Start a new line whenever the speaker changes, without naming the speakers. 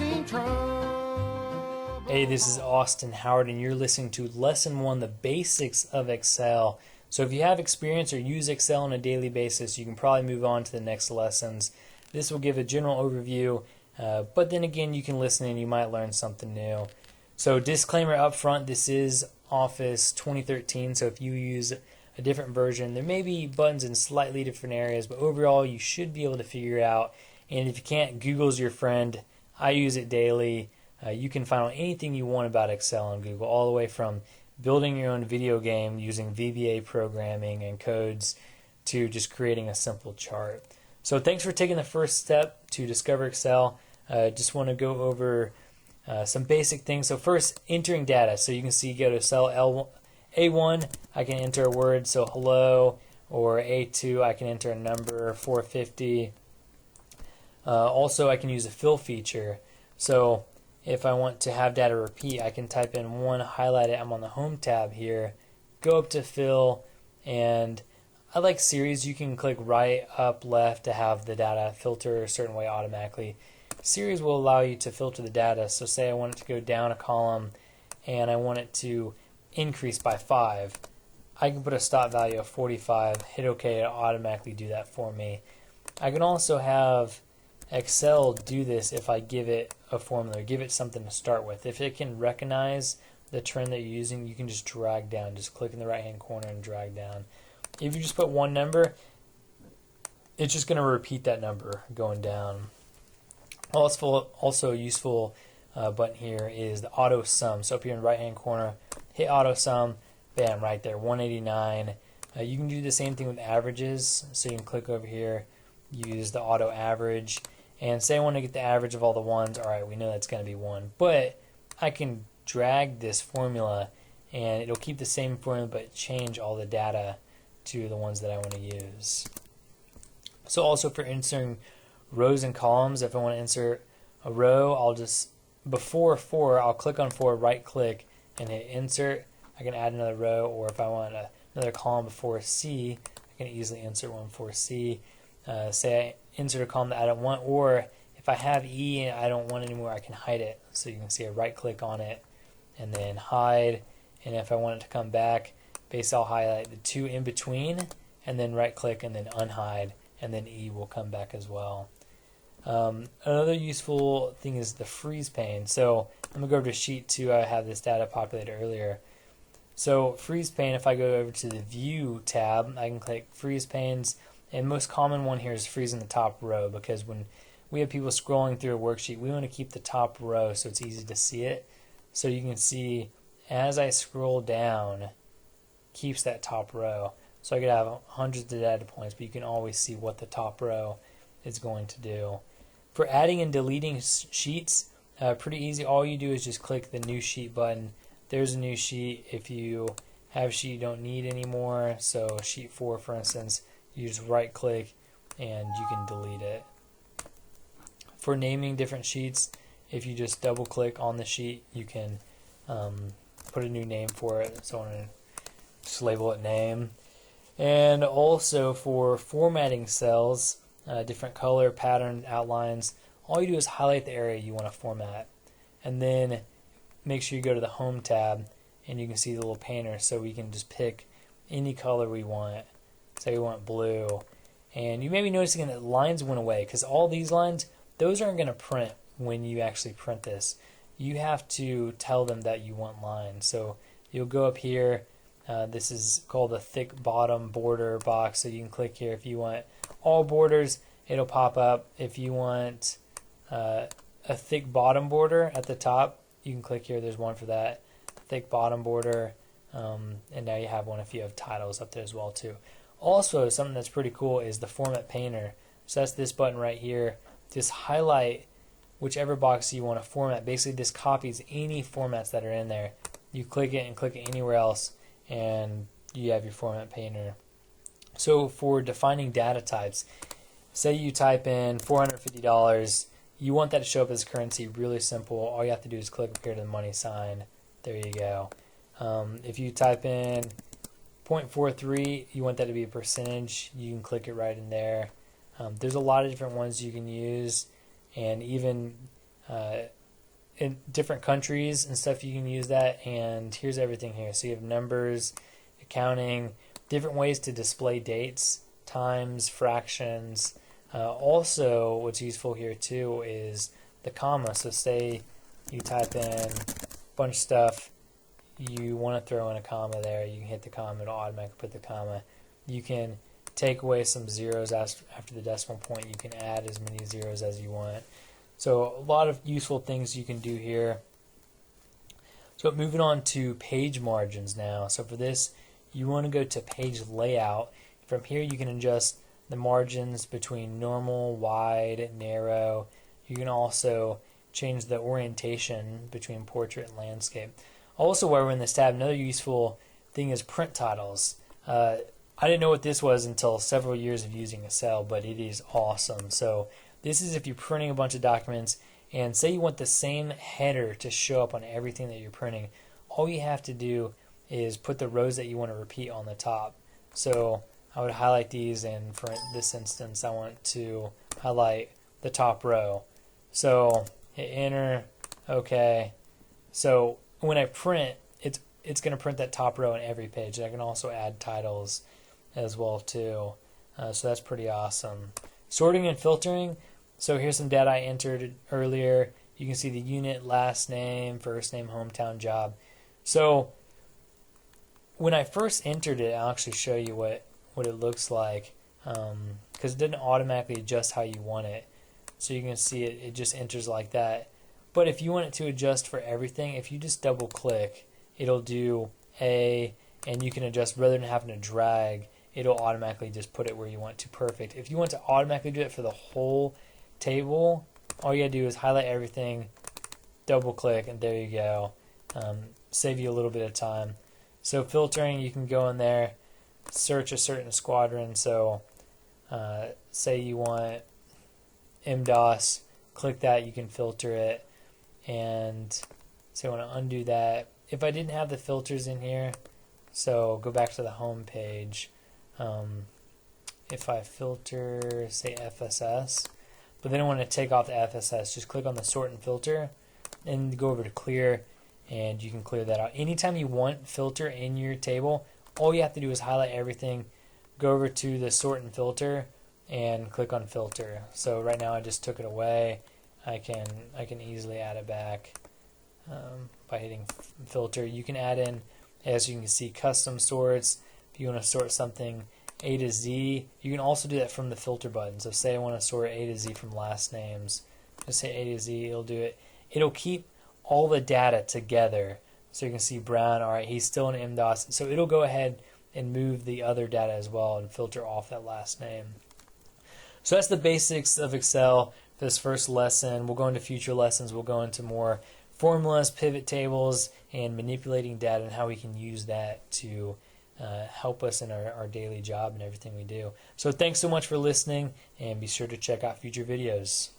causing trouble.
Hey, this is Austin Howard, and you're listening to Lesson 1, The Basics of Excel. So if you have experience or use Excel on a daily basis, you can probably move on to the next lessons. This will give a general overview, but then again, you can listen and you might learn something new. So disclaimer up front, this is Office 2013, so if you use a different version, there may be buttons in slightly different areas, but overall you should be able to figure it out. And if you can't, Google's your friend. I use it daily. You can find out anything you want about Excel on Google, all the way from building your own video game using VBA programming and codes to just creating a simple chart. So thanks for taking the first step to discover Excel. Just want to go over some basic things. So first, entering data. So you can see, go to cell A1, I can enter a word, so hello, or A2, I can enter a number, 450. Also, I can use a fill feature. So if I want to have data repeat, I can type in 1, highlight it. I'm on the Home tab here, go up to fill, and I like series. You can click right, up, left to have the data filter a certain way automatically. Series will allow you to filter the data. So say I want it to go down a column and I want it to increase by 5. I can put a stop value of 45, hit OK, it'll automatically do that for me. I can also have Excel do this if I give it a formula, give it something to start with. If it can recognize the trend that you're using, you can just drag down. Just click in the right hand corner and drag down. If you just put one number, it's just going to repeat that number going down. Also useful button here is the auto sum. So up here in the right hand corner, hit auto sum, bam, right there, 189. You can do the same thing with averages. So you can click over here, use the auto average, and say I want to get the average of all the ones. All right, we know that's going to be 1, but I can drag this formula and it'll keep the same formula but change all the data to the ones that I want to use. So also for inserting rows and columns, if I want to insert a row, I'll just, before 4, I'll click on 4, right click, and hit insert. I can add another row, or if I want another column before C, I can easily insert one before C. Say I insert a column that I don't want, or if I have E and I don't want it anymore, I can hide it. So you can see I right click on it and then hide, and if I want it to come back, basically I'll highlight the 2 in between and then right click and then unhide, and then E will come back as well. Another useful thing is the freeze pane. So I'm going to go over to sheet 2. I have this data populated earlier. So freeze pane, if I go over to the view tab, I can click freeze panes, and most common one here is freezing the top row, because when we have people scrolling through a worksheet, we want to keep the top row so it's easy to see it. So you can see as I scroll down, keeps that top row. So I could have hundreds of data points, but you can always see what the top row is going to do. For adding and deleting sheets, pretty easy. All you do is just click the new sheet button. There's a new sheet. If you have a sheet you don't need anymore, so sheet 4 for instance, you just right click and you can delete it. For naming different sheets, if you just double click on the sheet, you can put a new name for it. So I'm going to just label it name. And also for formatting cells, different color, pattern, outlines, all you do is highlight the area you want to format, and then make sure you go to the Home tab and you can see the little painter, so we can just pick any color we want. Say we want blue, and you may be noticing that lines went away, because all these lines, those aren't going to print when you actually print this. You have to tell them that you want lines. So you'll go up here, this is called a thick bottom border box, so you can click here. If you want all borders, it'll pop up. If you want a thick bottom border at the top, you can click here, there's one for that, thick bottom border, and now you have one if you have titles up there as well too. Also, something that's pretty cool is the format painter. So that's this button right here. Just highlight whichever box you want to format. Basically this copies any formats that are in there. You click it and click it anywhere else, and you have your format painter. So for defining data types, say you type in $450, you want that to show up as currency. Really simple. All you have to do is click up here to the money sign. There you go. If you type in 0.43, you want that to be a percentage, you can click it right in there. There's a lot of different ones you can use, and even in different countries and stuff. You can use that, and here's everything here. So you have numbers, accounting, different ways to display dates, times, fractions. Also, what's useful here too is the comma. So say you type in a bunch of stuff, you want to throw in a comma there, you can hit the comma, it'll automatically put the comma. You can take away some zeros after the decimal point. You can add as many zeros as you want. So a lot of useful things you can do here. So moving on to page margins now. So for this, you want to go to page layout. From here you can adjust the margins between normal, wide, narrow. You can also change the orientation between portrait and landscape. Also, while we're in this tab, another useful thing is print titles. I didn't know what this was until several years of using Excel, but it is awesome. So this is if you're printing a bunch of documents and say you want the same header to show up on everything that you're printing. All you have to do is put the rows that you want to repeat on the top. So I would highlight these, and for this instance I want to highlight the top row. So hit enter, okay. So when I print, it's going to print that top row on every page. I can also add titles as well too. So that's pretty awesome. Sorting and filtering. So here's some data I entered earlier. You can see the unit, last name, first name, hometown, job. So when I first entered it, I'll actually show you what it looks like, because it didn't automatically adjust how you want it. So you can see it just enters like that. But if you want it to adjust for everything, if you just double click, it'll do A, and you can adjust rather than having to drag, it'll automatically just put it where you want to. Perfect. If you want to automatically do it for the whole table, all you gotta do is highlight everything, double click, and there you go. Save you a little bit of time. So filtering, you can go in there, search a certain squadron. So say you want MDOS, click that, you can filter it, and so I want to undo that. If I didn't have the filters in here, so go back to the home page. If I filter, say FSS, but then I want to take off the FSS, just click on the sort and filter and go over to clear, and you can clear that out. Anytime you want filter in your table, all you have to do is highlight everything, go over to the sort and filter, and click on filter. So right now I just took it away. I can easily add it back by hitting filter. You can add in, as you can see, custom sorts. If you want to sort something A to Z, you can also do that from the filter button. So say I want to sort A to Z from last names, just hit A to Z, it'll do it. It'll keep all the data together. So you can see Brown, all right, he's still in MDOS. So it'll go ahead and move the other data as well and filter off that last name. So that's the basics of Excel for this first lesson. We'll go into future lessons. We'll go into more formulas, pivot tables, and manipulating data and how we can use that to help us in our daily job and everything we do. So thanks so much for listening, and be sure to check out future videos.